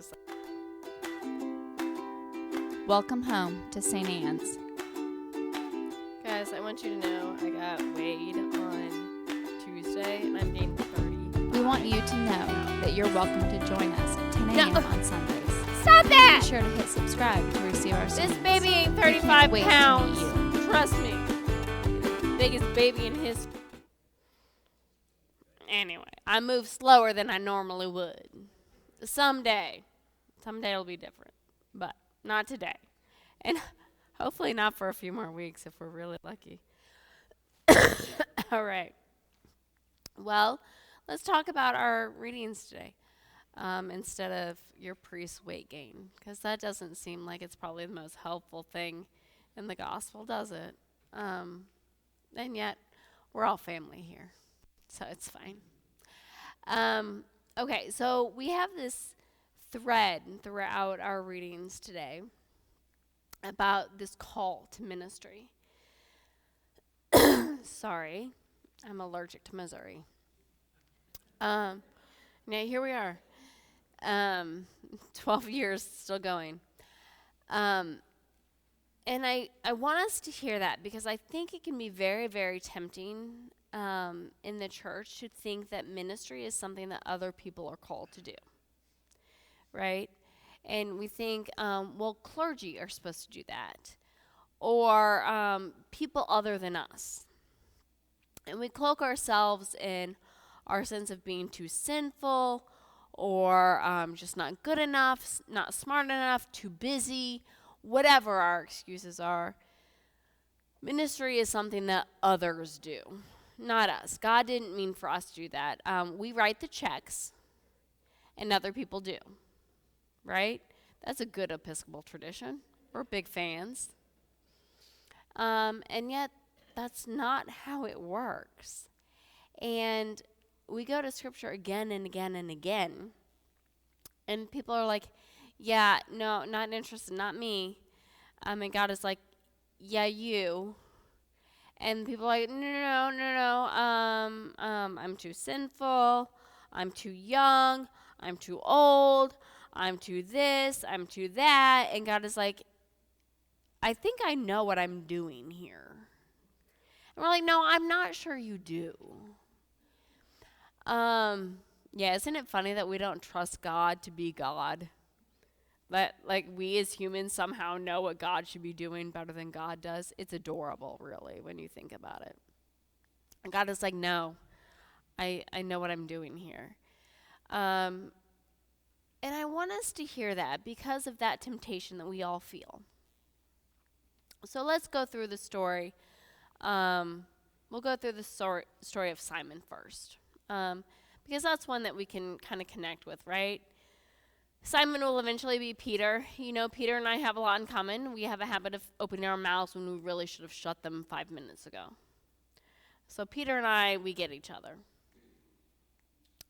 just. Welcome home to St. Anne's. Guys, I want you to know I got weighed on Tuesday, and I'm being 30. We want you to know that you're welcome to join us at 10 a.m. on Sundays. Stop that! Be sure to hit subscribe to receive our This sermons. baby ain't We 35 can't wait to meet pounds. you. Trust me. Biggest baby in his. Anyway, I move slower than I normally would. Someday it'll be different, but not today. And hopefully not for a few more weeks if we're really lucky. All right. Well, let's talk about our readings today instead of your priest's weight gain, because that doesn't seem like it's probably the most helpful thing in the gospel, does it? And yet, we're all family here, so it's fine. Okay, so we have this thread throughout our readings today about this call to ministry. Sorry, I'm allergic to Missouri. Now here we are, 12 years still going. And I want us to hear that because I think it can be very, very tempting in the church to think that ministry is something that other people are called to do, right? And we think, well, clergy are supposed to do that, or people other than us. And we cloak ourselves in our sense of being too sinful, or just not good enough, not smart enough, too busy, whatever our excuses are. Ministry is something that others do, not us. God didn't mean for us to do that. We write the checks, and other people do, right? That's a good Episcopal tradition. We're big fans. And yet, that's not how it works. And we go to Scripture again and again and again, and people are like, yeah, no, not interested, not me. And God is like, yeah, you. And people are like, no. I'm too sinful. I'm too young. I'm too old. I'm too this. I'm too that. And God is like, I think I know what I'm doing here. And we're like, no, I'm not sure you do. Yeah, isn't it funny that we don't trust God to be God? That, like, we as humans somehow know what God should be doing better than God does. It's adorable, really, when you think about it. And God is like, no, I know what I'm doing here. And I want us to hear that because of that temptation that we all feel. So let's go through the story. We'll go through the story of Simon first, because that's one that we can kind of connect with, right? Simon will eventually be Peter. You know, Peter and I have a lot in common. We have a habit of opening our mouths when we really should have shut them 5 minutes ago. So Peter and I, we get each other.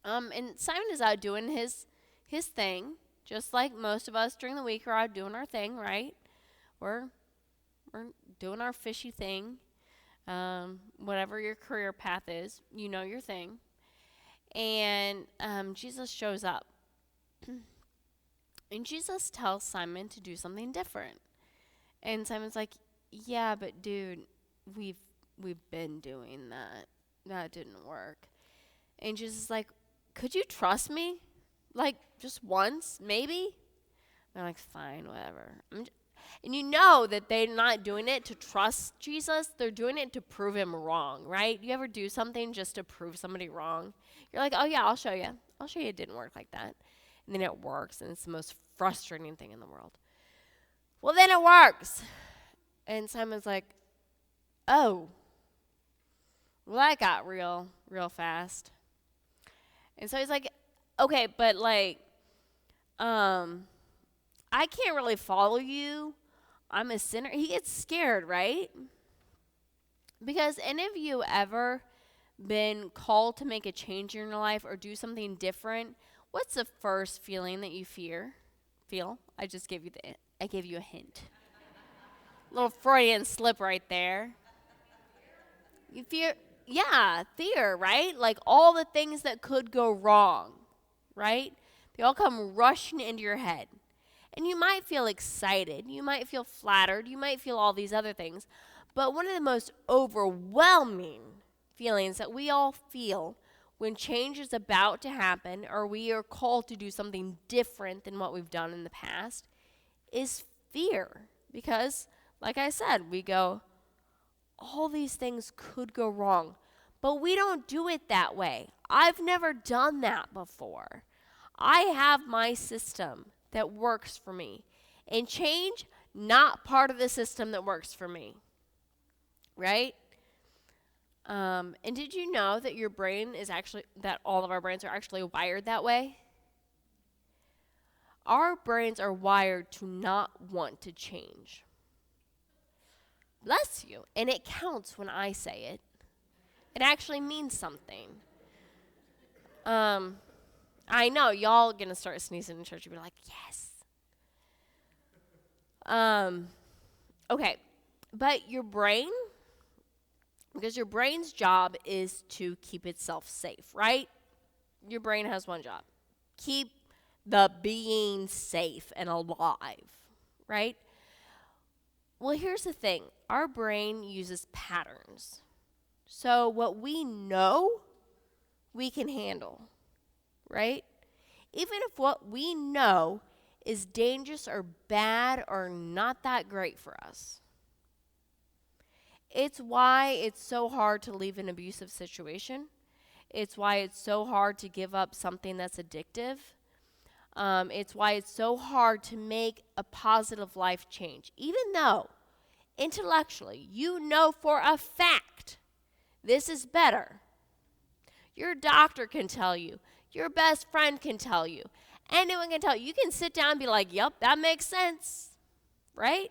And Simon is out doing his thing, just like most of us during the week are out doing our thing, right? We're doing our fishy thing. Whatever your career path is, you know your thing. And Jesus shows up. And Jesus tells Simon to do something different. And Simon's like, yeah, but dude, we've been doing that. That didn't work. And Jesus is like, could you trust me? Like, just once, maybe? They're like, fine, whatever. And you know that they're not doing it to trust Jesus. They're doing it to prove him wrong, right? You ever do something just to prove somebody wrong? You're like, oh, yeah, I'll show you. I'll show you it didn't work like that. And then it works, and it's the most frustrating thing in the world. Well, then it works. And Simon's like, oh, well, that got real fast. And so he's like, okay, but like, I can't really follow you. I'm a sinner. He gets scared, right? Because any of you ever been called to make a change in your life or do something different? What's the first feeling that you feel? I just gave you a hint. Little Freudian slip right there. You fear, fear, right? Like all the things that could go wrong, right? They all come rushing into your head. And you might feel excited. You might feel flattered. You might feel all these other things. But one of the most overwhelming feelings that we all feel when change is about to happen or we are called to do something different than what we've done in the past is fear. Because, like I said, we go, all these things could go wrong. But we don't do it that way. I've never done that before. I have my system that works for me. And change, not part of the system that works for me. Right? And did you know that your brain is actually, that all of our brains are actually wired that way? Our brains are wired to not want to change. Bless you. And it counts when I say it. It actually means something. I know, y'all are going to start sneezing in church and be like, yes. Okay. But your brain, because your brain's job is to keep itself safe, right? Your brain has one job. Keep the being safe and alive, right? Well, here's the thing. Our brain uses patterns. So what we know, we can handle, right? Even if what we know is dangerous or bad or not that great for us. It's why it's so hard to leave an abusive situation. It's why it's so hard to give up something that's addictive. It's why it's so hard to make a positive life change. Even though, intellectually, you know for a fact this is better. Your doctor can tell you. Your best friend can tell you. Anyone can tell you. You can sit down and be like, yep, that makes sense. Right?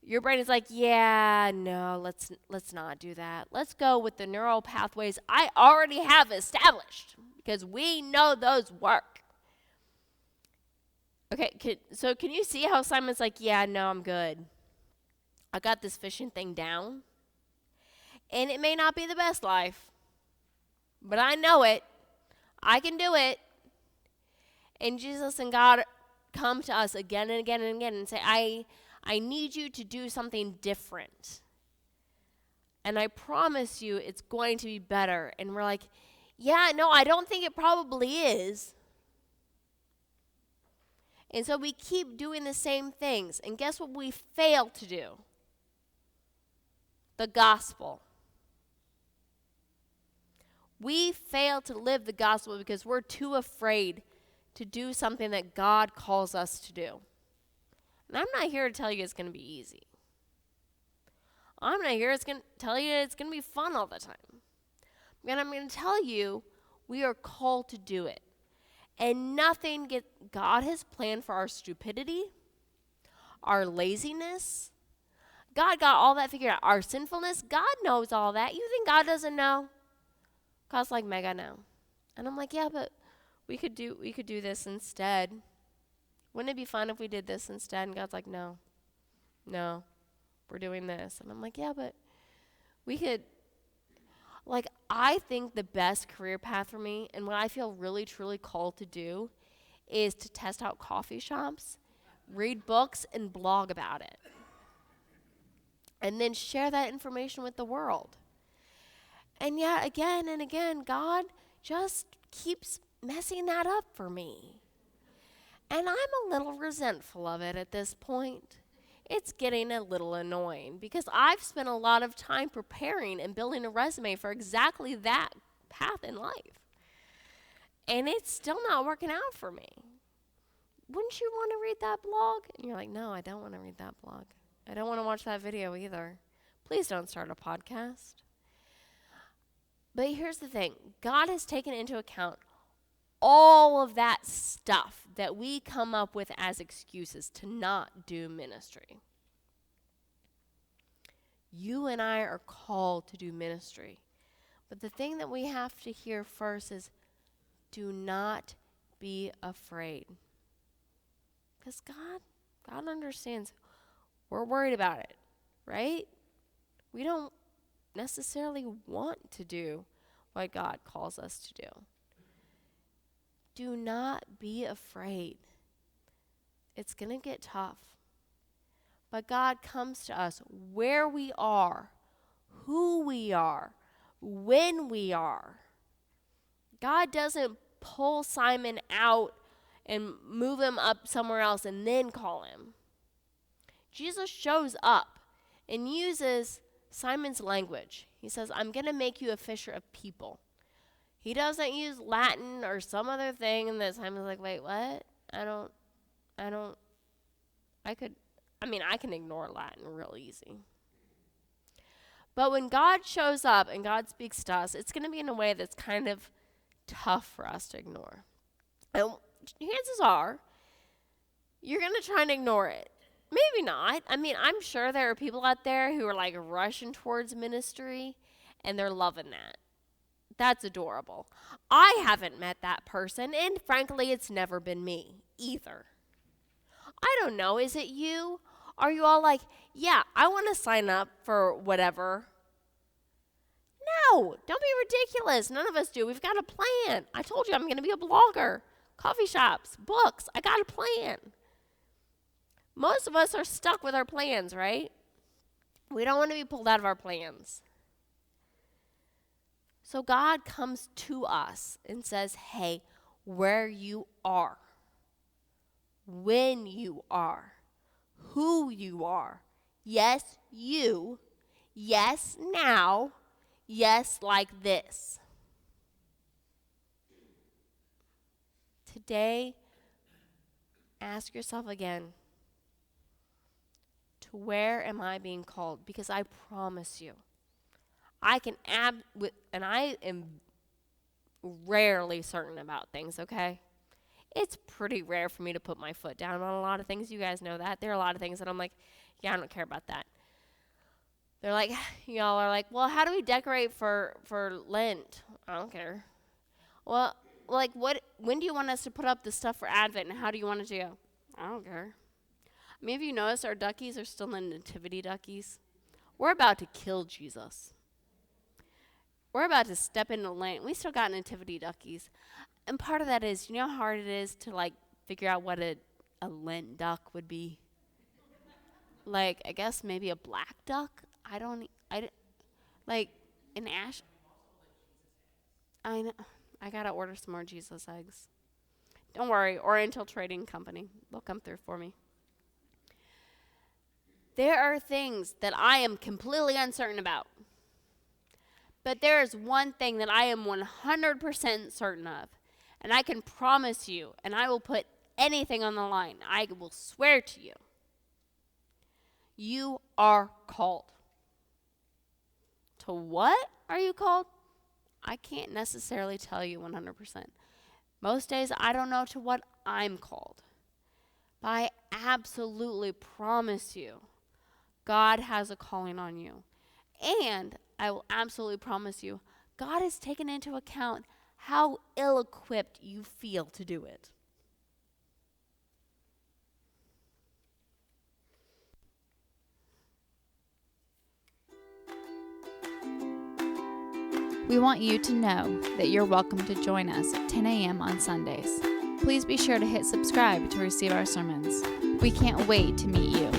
Your brain is like, yeah, no, let's not do that. Let's go with the neural pathways I already have established because we know those work. Okay, so can you see how Simon's like, yeah, no, I'm good. I got this fishing thing down. And it may not be the best life, but I know it. I can do it. And Jesus and God come to us again and again and again and say, I need you to do something different. And I promise you it's going to be better. And we're like, yeah, no, I don't think it probably is. And so we keep doing the same things. And guess what we fail to do? The gospel. We fail to live the gospel because we're too afraid to do something that God calls us to do. And I'm not here to tell you it's going to be easy. I'm not here to tell you it's going to be fun all the time. And I'm going to tell you we are called to do it. And nothing God has planned for our stupidity, our laziness. God got all that figured out. Our sinfulness, God knows all that. You think God doesn't know? God's like, Meg, I know. And I'm like, yeah, but we could do this instead. Wouldn't it be fun if we did this instead? And God's like, no, we're doing this. And I'm like, yeah, but we could. Like, I think the best career path for me and what I feel really, truly called to do is to test out coffee shops, read books, and blog about it. And then share that information with the world. And yet, again and again, God just keeps messing that up for me. And I'm a little resentful of it at this point. It's getting a little annoying because I've spent a lot of time preparing and building a resume for exactly that path in life. And it's still not working out for me. Wouldn't you want to read that blog? And you're like, no, I don't want to read that blog. I don't want to watch that video either. Please don't start a podcast. But here's the thing. God has taken into account all of that stuff that we come up with as excuses to not do ministry. You and I are called to do ministry. But the thing that we have to hear first is do not be afraid. Because God understands. We're worried about it, right? We don't necessarily want to do what God calls us to do. Do not be afraid. It's going to get tough. But God comes to us where we are, who we are, when we are. God doesn't pull Simon out and move him up somewhere else and then call him. Jesus shows up and uses Simon's language. He says, I'm going to make you a fisher of people. He doesn't use Latin or some other thing, and that Simon's like, wait, what? I can ignore Latin real easy. But when God shows up and God speaks to us, it's going to be in a way that's kind of tough for us to ignore. And chances are, you're going to try and ignore it. Maybe not. I'm sure there are people out there who are like rushing towards ministry, and they're loving that. That's adorable. I haven't met that person, and frankly, it's never been me either. I don't know. Is it you? Are you all like, yeah, I want to sign up for whatever? No, don't be ridiculous. None of us do. We've got a plan. I told you I'm going to be a blogger. Coffee shops, books. I got a plan. Most of us are stuck with our plans, right? We don't want to be pulled out of our plans. So God comes to us and says, hey, where you are, when you are, who you are. Yes, you. Yes, now. Yes, like this. Today, ask yourself again, to where am I being called? Because I promise you, I am rarely certain about things, okay? It's pretty rare for me to put my foot down on a lot of things. You guys know that. There are a lot of things that I'm like, yeah, I don't care about that. They're like, y'all are like, well, how do we decorate for Lent? I don't care. Well, like, when do you want us to put up the stuff for Advent, and how do you want it to go? I don't care. Maybe you noticed our duckies are still the nativity duckies. We're about to kill Jesus. We're about to step into Lent. We still got nativity duckies. And part of that is, you know how hard it is to, like, figure out what a Lent duck would be? Like, I guess maybe a black duck? Like, an ash. I know. I got to order some more Jesus eggs. Don't worry, Oriental Trading Company. They'll come through for me. There are things that I am completely uncertain about. But there is one thing that I am 100% certain of. And I can promise you, and I will put anything on the line. I will swear to you. You are called. To what are you called? I can't necessarily tell you 100%. Most days I don't know to what I'm called. But I absolutely promise you, God has a calling on you. And I will absolutely promise you, God has taken into account how ill-equipped you feel to do it. We want you to know that you're welcome to join us at 10 a.m. on Sundays. Please be sure to hit subscribe to receive our sermons. We can't wait to meet you.